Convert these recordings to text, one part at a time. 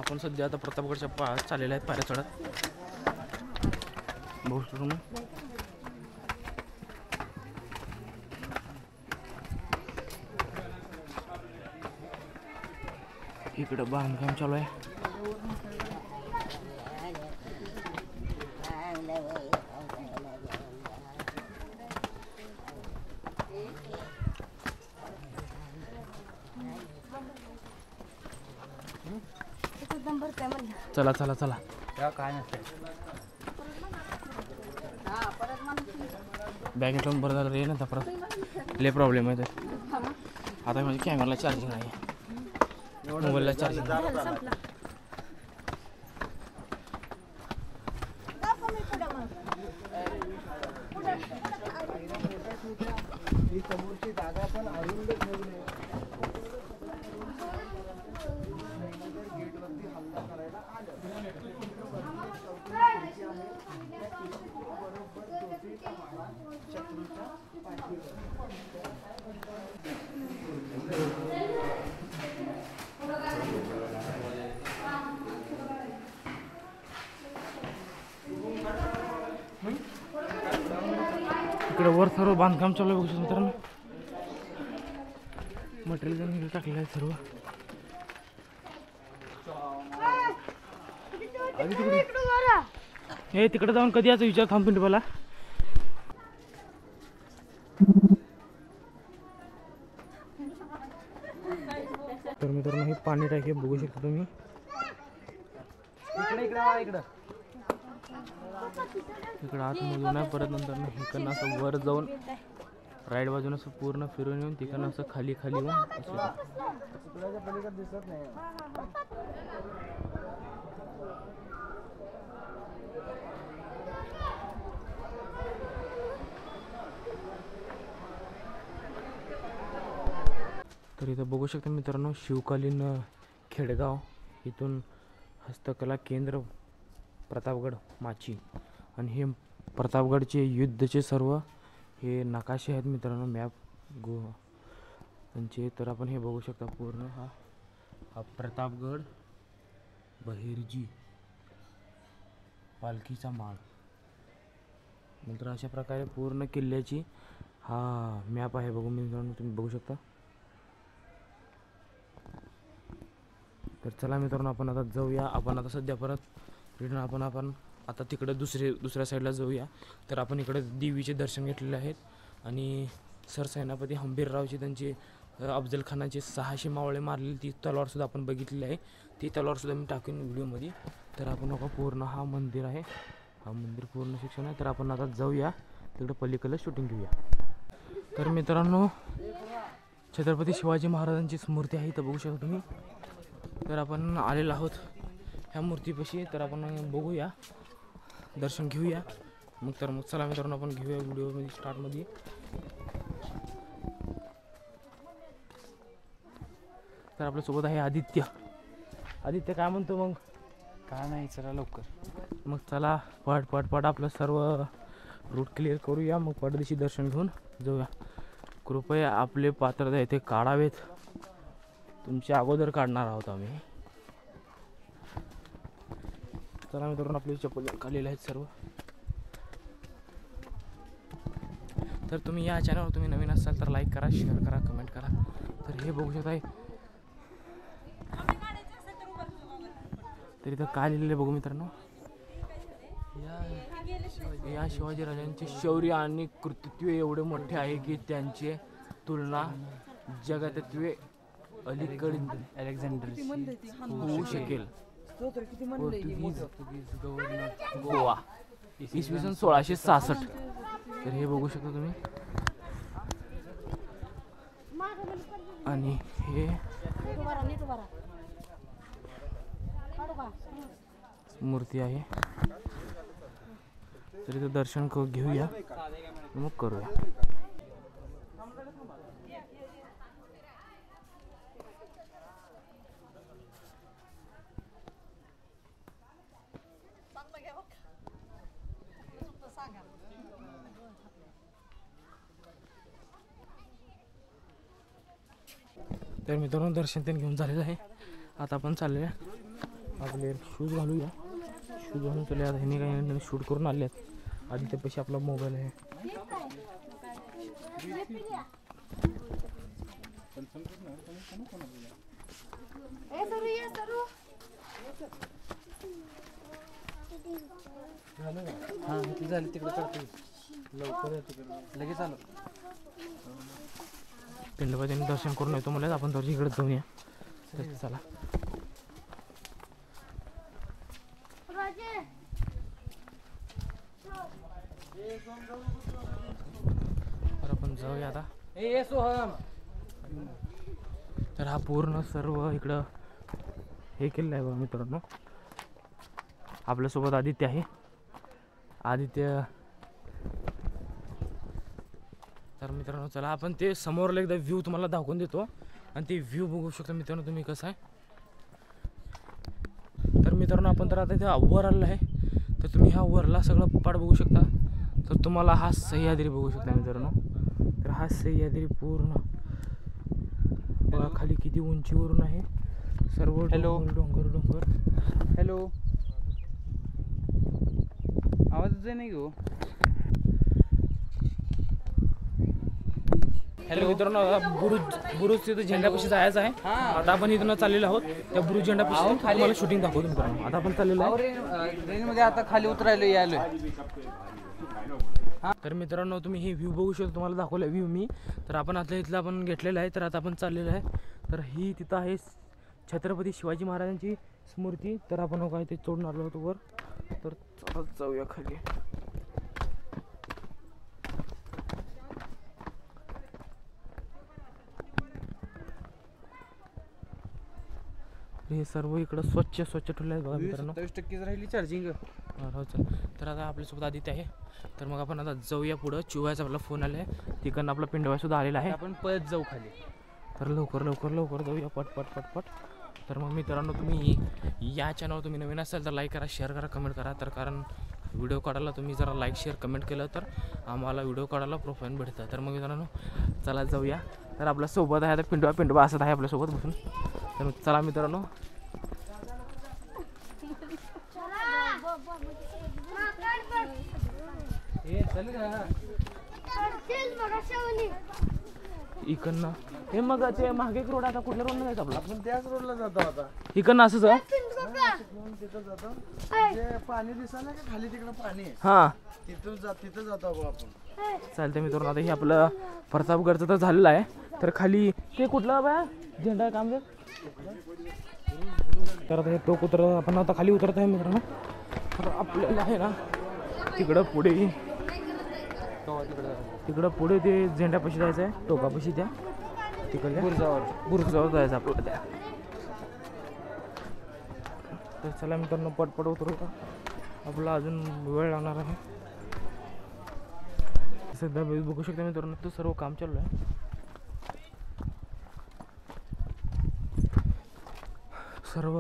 आपण सध्या आता प्रतापगडच्या पास चाललेला आहे पायऱ्या चढत बघू शकतो ना. इकडं बांधकाम चालू आहे. चला चला चला. काय नसतं बॅगेत लावून बरं झालं रे ना. परत लय प्रॉब्लेम आहे. तर आता म्हणजे कॅमेराला चार्जिंग नाही, मोबाईलला चार्जिंग. समोरची जागा पण अरुंद ठेवली. गेटवरती हल्ला करायला आलं. इकडे वर सर्व बांधकाम चालू आहे. बघू शकतो मित्रांनो, मटेरियल टाकलेलं आहे सर्व. हे तिकडे जाऊन कधी याचा विचार थांबून मला. तर मित्रांनो हे पाणी टाकी बघू शकता तुम्ही. इकडं आतमधून आहे. परत नंतर इकडनं असं वर जाऊन राईट बाजून असं पूर्ण फिरून येऊन तिकडनं असं खाली खाली येऊन दिसत नाही. तर इथं बघू शकता मित्रांनो शिवकालीन खेडगाव. इथून हस्तकला केंद्र प्रतापगड माची. आणि हे प्रतापगडचे युद्धचे सर्व हे नकाशे आहेत मित्रांनो, मॅप त्यांचे. तर आपण हे बघू शकता पूर्ण हा प्रतापगड बहिर्जी पालखीचा माळ. नंतर अशा प्रकारे पूर्ण किल्ल्याची हा मॅप आहे. बघू मित्रांनो तुम्ही बघू शकता. तर चला मित्रांनो आपण आता जाऊया. आपण आता सध्या परत रिटर्न आपण आता तिकडे दुसऱ्या साईडला जाऊया. तर आपण इकडे देवीचे दर्शन घेतलेले आहेत. आणि सरसेनापती हंबीररावची त्यांची अफजल खानाचे 600 मावळे मारलेली ती तलवारसुद्धा आपण बघितलेली आहे. ती तलवारसुद्धा मी टाकेन व्हिडिओमध्ये. तर आपण बघा पूर्ण हा मंदिर आहे. हा मंदिर पूर्ण शिक्षण आहे. तर आपण आता जाऊया तिकडे पलीकडे शूटिंग घेऊया. तर मित्रांनो छत्रपती शिवाजी महाराजांची मूर्ती आहे इथं बघू शकता तुम्ही. तर आपण आलेलो आहोत ह्या मूर्तीपाशी. तर आपण बघूया, दर्शन घेऊया. मग चला मित्रांनो आपण घेऊया व्हिडिओमध्ये स्टार्टमध्ये. तर आपल्यासोबत आहे आदित्य. आदित्य काय म्हणतो मग? काय नाही, चला लवकर. मग चला पट आपलं सर्व रूट क्लिअर करूया. मग पडदिशी दर्शन घेऊन जाऊया. कृपया आपले पात्रता येथे काढावेत. तुमच्या अगोदर काढणार आहोत आम्ही. चला मित्रांनो आपले चप्पल खालेले आहेत सर्व. तर तुम्ही या चॅनलवर तुम्ही नवीन असाल तर लाईक करा, शेअर करा, कमेंट करा. तर हे बघू शकता. तर इथं काय लिहिलेलं बघू मित्रांनो. या शिवाजी राजांचे शौर्य आणि कृतित्व एवढे मोठे आहे की त्यांची तुलना जगातत्वे अलीकडील अलेक्झांडर होऊ शकेल. पोर्तुगीज गव्हर्नर गोवा इसवी सन 1666. तर हे बघू शकता तुम्ही. आणि हे मूर्ती आहे. तर इथं दर्शन घेऊया मग करूया. तर मित्रांनो दर्शन त्यांनी घेऊन झालेलं आहे. आता आपण चाललेलं आहे आपले शूज घालूया. शूज घालून चले आता ह्याने काही शूट करून आले आहेत. आधी त्यापाशी आपला मोबाईल आहे. हां किती झाले तिकडे करतो लवकर या तिकडे लगेच आलो. पिंडोबाचं दर्शन करून येतो मला. आपण दर्शन इकडे जाऊन या. तर चला तर आपण जाऊया आता. ए सोहम. तर हा पूर्ण सर्व इकडं हे केलेलं आहे बघा मित्रांनो. आपल्यासोबत आदित्य आहे. आदित्य तर मित्रांनो चला आपण ते समोरला एकदा व्ह्यू तुम्हाला दाखवून देतो आणि ते व्ह्यू बघू शकता मित्रांनो तुम्ही कसं आहे. तर मित्रांनो आपण तर आता इथे वर आलेलं आहे. तर तुम्ही ह्या वरला सगळं पाट बघू शकता. तर तुम्हाला हा सह्याद्री बघू शकता मित्रांनो. तर हा सह्याद्री पूर्ण बघा खाली किती उंचीवरून आहे. सर्व हॅलो. डोंगर डोंगर. हॅलो आवाज नाही गो. हॅलो मित्रांनो बुरुज तिथं झेंड्यापाशी जायचं आहे. आता आपण इथून चाललेलो आहोत. त्या बुरुज झेंड्यापाशी तुम्हाला शूटिंग दाखवतो मित्रांनो. आता आपण चाललेलो आहे. ट्रेनमध्ये आता खाली उतरायलो यायलोय. तर मित्रांनो तुम्ही हे व्ह्यू बघू शकता. तुम्हाला दाखवलं व्ह्यू मी. तर आपण आता इथलं आपण घेतलेलं आहे. तर आता आपण चाललेलं आहे. तर ही तिथं आहे छत्रपती शिवाजी महाराजांची स्मृती. तर आपण काय ते चढून आलो होतो वर. तर चला जाऊया खाली. हे सर्व इकडं स्वच्छ ठेवलं आहे बघा मित्रांनो. 27% राहिली चार्जिंग. हो चल. तर आता आपल्यासोबत आदित्य आहे. तर मग आपण आता जाऊया पुढं. चिवायचा आपला फोन आला आहे. तिकडनं आपला पिंडवाय सुद्धा आलेला आहे. आपण पळत जाऊ खाली. तर लवकर लवकर लवकर जाऊया पट. तर मग मित्रांनो तुम्ही या चॅनलवर तुम्ही नवीन असाल तर लाईक करा, शेअर करा, कमेंट करा. तर कारण व्हिडिओ काढायला तुम्ही जरा लाईक शेअर कमेंट केलं तर आम्हाला व्हिडिओ काढायला प्रोफाईल भेटतं. तर मग मित्रांनो चला जाऊया. तर आपल्यासोबत आहे आता पिंडवा असत आहे आपल्यासोबत बसून. तर चला मित्रांनो. इकडनं हे मग ते मागे रोड आता कुठल्या रोडला जायचं आपला? आपण त्याच रोडला जातो आता. इकडनं असंच आहे. तिथं जातो. जे पाणी दिसलं का खाली तिकडं पाणी आहे. हां तिथं जातो आपण. चालतंय मित्रांनो. आता हे आपलं प्रतापगडचं तर झालेलं आहे. तर खाली ते कुठलं बाया झेंडा काम देत. तर आता हे टोक आपण आता खाली उतरत आहे मित्रांनो. तर आपल्याला आहे ना तिकडं पुढे ते झेंड्यापाशी जायचं आहे. टोकापाशी त्या तिकडल्या बुरुजावर जायचं आपल्याला त्या. तर चला मित्रांनो पटपट उतरू का. आपला अजून वेळ लागणार आहे. सध्या बघू शकता मित्रांनो तो सर्व काम चालू आहे. सर्व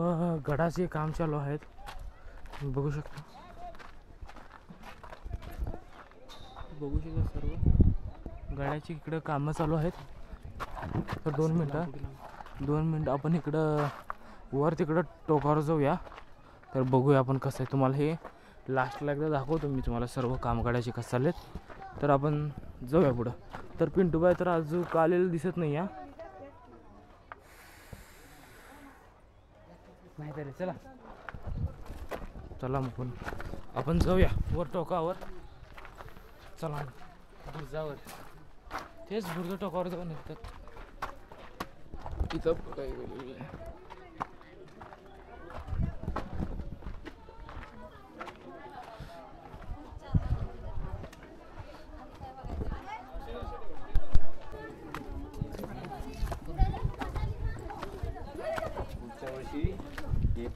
गडाचे काम चालू आहेत. बघू शकता सर्व गडाची इकडं कामं चालू आहेत. तर 2 मिनटं आपण इकडं वर तिकडं टोकावर जाऊया. तर बघूया आपण कसं आहे. तुम्हाला हे लास्टला एकदा दाखवतो मी तुम्हाला सर्व काम गडाचे कसं चाललेत. तर आपण जाऊया पुढं. तर पिंटूबाई तर अजून आलेलं दिसत नाही या. नाही तरी चला मग आपण जाऊया वर टोकावर. चला बुरजावर. तेच बुर्ज टोकावर जाऊन येतात. इथं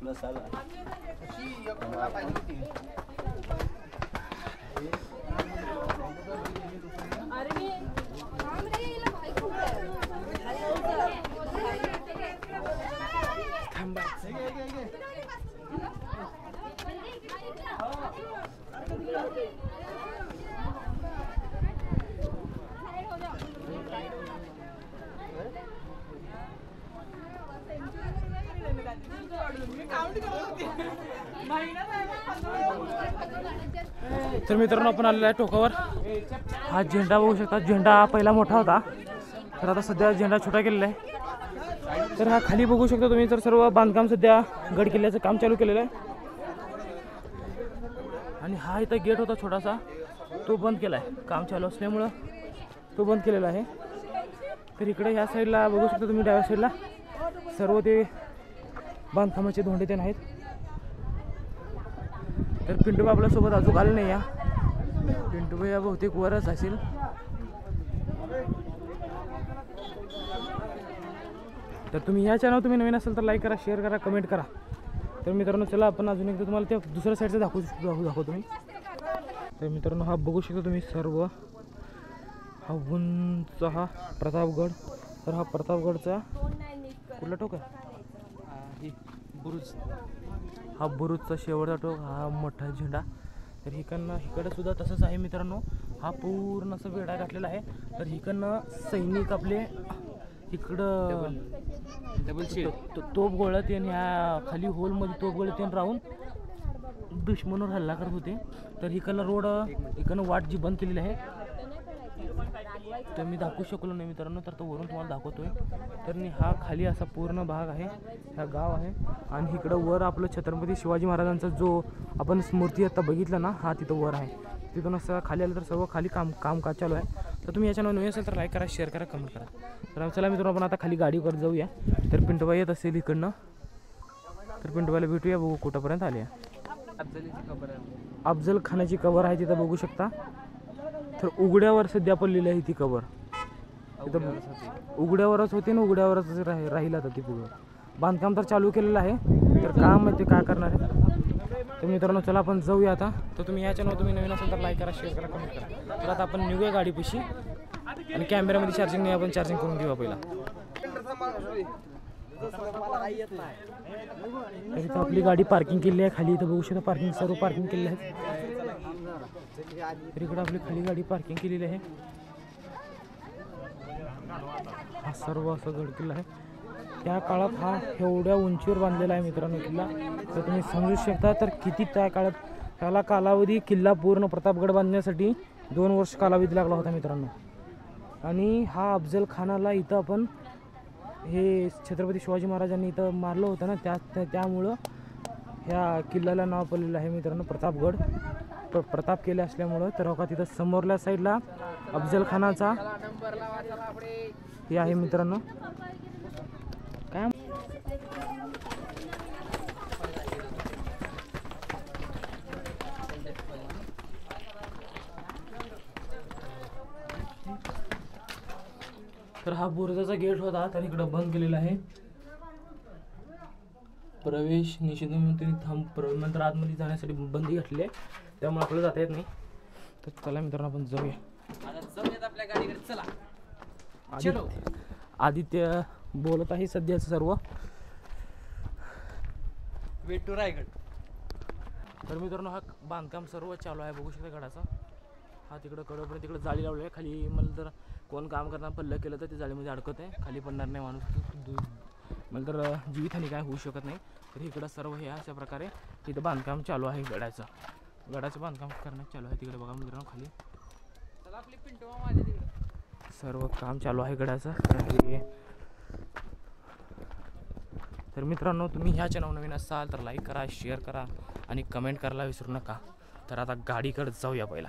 प्लस आला. तर मित्रांनो आपण आलेला आहे टोकावर. हा झेंडा बघू शकता. झेंडा पहिला मोठा होता तर आता सध्या झेंडा छोटा केलेला आहे. तर हा खाली बघू शकता तुम्ही तर सर्व बांधकाम सध्या गड किल्ल्याचं काम चालू केलेलं आहे. आणि हा इथं गेट होता छोटासा तो बंद केला आहे. काम चालू असल्यामुळं तो बंद केलेला आहे. तर इकडे ह्या साईडला बघू शकता तुम्ही डाव्या साईडला सर्व ते बांधकामाचे धोंडे ते आहेत. तर पिंटू आपल्यासोबत अजून आले नाही. या पिंटू भाई बहुतेक वरच असेल. तर तुम्ही या चॅनल तुम्ही नवीन असेल तर लाईक करा, शेअर करा, कमेंट करा. तर मित्रांनो चला आपण अजून एकदा तुम्हाला त्या दुसऱ्या साईडचं दाखवतो मी. तर मित्रांनो हा बघू शकता तुम्ही सर्व हा उंच हा प्रतापगड. तर हा प्रतापगडचा कुठला टोक आहे बुरुज. हा बुरुजचा शेवटचा टोक हा मोठा झेंडा. तर इकडं सुद्धा तसंच आहे मित्रांनो. हा पूर्ण असं वेढा घातलेला आहे. तर इकडनं सैनिक आपले इकडं तोप गोळत आणि ह्या खाली होलमध्ये तोप गोळत राहून दुश्मनावर हल्ला करत होते. तर इकडनं रोड इकडनं वाट जी बंद केलेली आहे तर मी दाखवू शकलो नाही मित्रांनो. तर तो वरून तुम्हाला दाखवतोय. तर हा खाली असा पूर्ण भाग आहे. हा गाव आहे. आणि इकडं वर आपलं छत्रपती शिवाजी महाराजांचा जो आपण मूर्ती आता बघितलं ना हा तिथं वर आहे. तिथून असं खाली आलं तर सर्व खाली कामकाज चालू आहे. तर तुम्ही याच्या नवीन असेल तर लाईक करा, शेअर करा, कमेंट करा. तर चला मित्रांनो आपण आता खाली गाडीवर जाऊया. तर पिंटूबाई येत असेल इकडनं. तर पिंटूबाईला भेटूया, बघू कुठंपर्यंत आले. अफजल खानाची कबर आहे तिथं बघू शकता. तर उघड्यावर सध्या पडलेली आहे ती कबर. तिथं उघड्यावरच होती ना उघड्यावरच राहिला तर ती पूर्ण. बांधकाम तर चालू केलेलं आहे. तर काम आहे ते काय करणार आहे. तर मित्रांनो चला आपण जाऊया आता. तर तुम्ही या चॅनल तुम्ही नवीन असेल तर लाईक करा, शेअर करा, कमेंट करा. तर आता आपण निघूया गाडीपाशी आणि कॅमेऱ्यामध्ये चार्जिंग नाही आपण चार्जिंग करून घेऊया पहिला. तर इथं आपली गाडी पार्किंग केली आहे खाली. इथं बघू शकता पार्किंग सर्व पार्किंग केलेली आहे. तर इकडं आपली खाली गाडी पार्किंग केलेली आहे. हा सर्व असं गड किल्ला आहे. त्या काळात हा एवढ्या उंचीवर बांधलेला आहे मित्रांनो किल्ला. तर तुम्ही समजू शकता तर किती त्या काळात त्याला कालावधी किल्ला पूर्ण प्रतापगड बांधण्यासाठी 2 वर्ष कालावधी लागला होता मित्रांनो. आणि हा अफजल खानाला इथं आपण हे छत्रपती शिवाजी महाराजांनी इथं मारलं होतं ना त्यामुळं ह्या किल्ल्याला नाव पडलेलं आहे मित्रांनो प्रतापगड. प्रताप केले असल्यामुळं. तर हो का तिथं समोरल्या साईडला अफजल खानाचा हे आहे मित्रांनो. काय तर हा बुरुजाचा गेट होता तर इकडं बंद केलेला आहे. प्रवेश निषेध नंतर आतमध्ये जाण्यासाठी बंदी घातली आहे त्यामुळे आपल्याला जाता येत नाही. तर चला मित्रांनो आपण जाऊया आपल्या गाडीकडे. चला आदित्य बोलत आहे सध्याचं सर्व वेट टू रायगड. तर मित्रांनो हा बांधकाम सर्व चालू आहे बघू शकता गडाचा. हा तिकडं कडपर्यंत तिकडं जाळी लावली आहे. खाली मला तर कोण काम करणार पल्लं केलं तर ते जाळीमध्ये अडकत आहे. खाली पडणार नाही माणूस. मला तर जीवितहानी काय होऊ शकत नाही. तर इकडं सर्व हे अशा प्रकारे तिथं बांधकाम चालू आहे गडाचं बांधकाम करण्यात चालू आहे. तिकडे बघा मित्रांनो खाली आपली पिंटू मामा आले तिकडे. सर्व काम चालू आहे गडाचं. तर मित्रांनो तुम्ही ह्या चॅनल नवीन असाल तर लाईक करा, शेअर करा आणि कमेंट करायला विसरू नका. तर आता गाडीकडे जाऊया पहिला.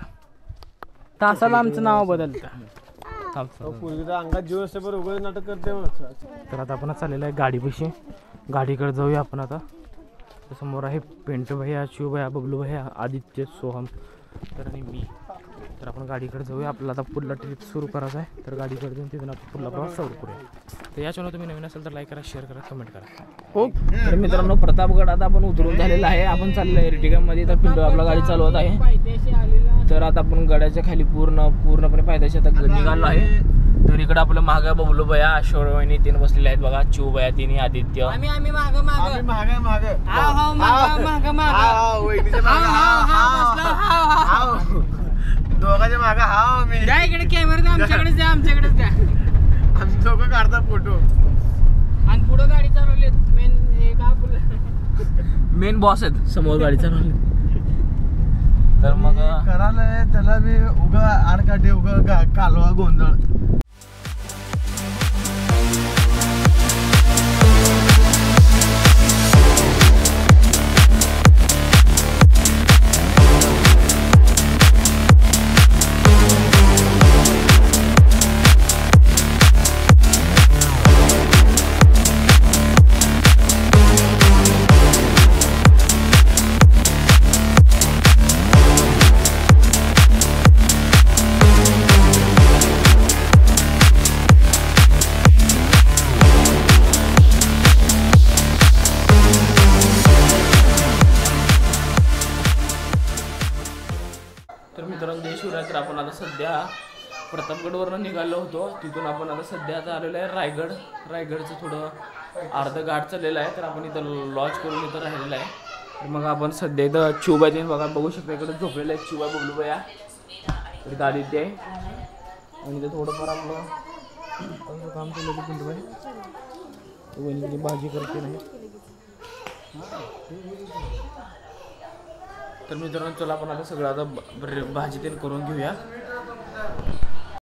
तासाला आमचं नाव बदलतं. अंगात जीव असते बरं उघड नाटक करते. तर आता आपण चाललेलं आहे गाडीपाशी. गाडीकडे जाऊया आपण आता. समोर आहे पिंटू भैया, शिव भैया, बबलू भैया, आदित्य, सोहम तर आणि मी. तर आपण गाडीकडे जाऊया. आपल्याला आता पुढला ट्रिप सुरू करायचा आहे. तर गाडीकडे जाऊन तिथून आपण पुढला प्रवास सुरू करूया. तर या चॅनल तुम्ही नवीन असेल तर लाईक करा, शेअर करा, कमेंट करा. हो तर मित्रांनो प्रतापगड आता आपण उतरून झालेला आहे. आपण चाललेलं आहे एर्टिगामध्ये. तर पिंटू आपला गाडी चालवत आहे. तर आता आपण गाड्याच्या खाली पूर्णपणे पायथ्याशी आता निघालो आहे. तर इकडे आपलं मागं बबलू भैया, शौर्यवाहिनी 3 बसलेले आहेत बघा. चिव भैया 3, आदित्य आम्ही दोघांच्या मागे हा मी इकडे कॅमेरा आमच्याकडेच द्या, आमच्याकडेच द्या. आम्ही दोघं काढतात फोटो. आणि पुढं गाडी चालवली मेन मेन बॉस आहेत समोर गाडी चालवली. तर मग करायला त्याला बी उगा आडकाठी उगा कालवा गोंधळ. तर मित्रांनो जय शिवराय. तर आपण आता सध्या प्रतापगडवरनं निघालो होतो. तिथून आपण आता सध्या आता आलेलो आहे रायगड. रायगडचं थोडं अर्ध घाट चाललेलं आहे. तर आपण इथं लॉज करून इथं राहिलेलं आहे. तर मग आपण सध्या इथं चिवबाई देईन बघा, बघू शकता इकडे झोपलेलं आहे चिवबाई बबलूबाई या. तर गाडी इथे आहे आणि इथं थोडंफार आपलं काम चाललं आहे. पिंटूबाई वहिनी भाजी करते नाही. तर मित्रांनो चला आपण आता सगळं आता भाजी तेल करून घेऊया.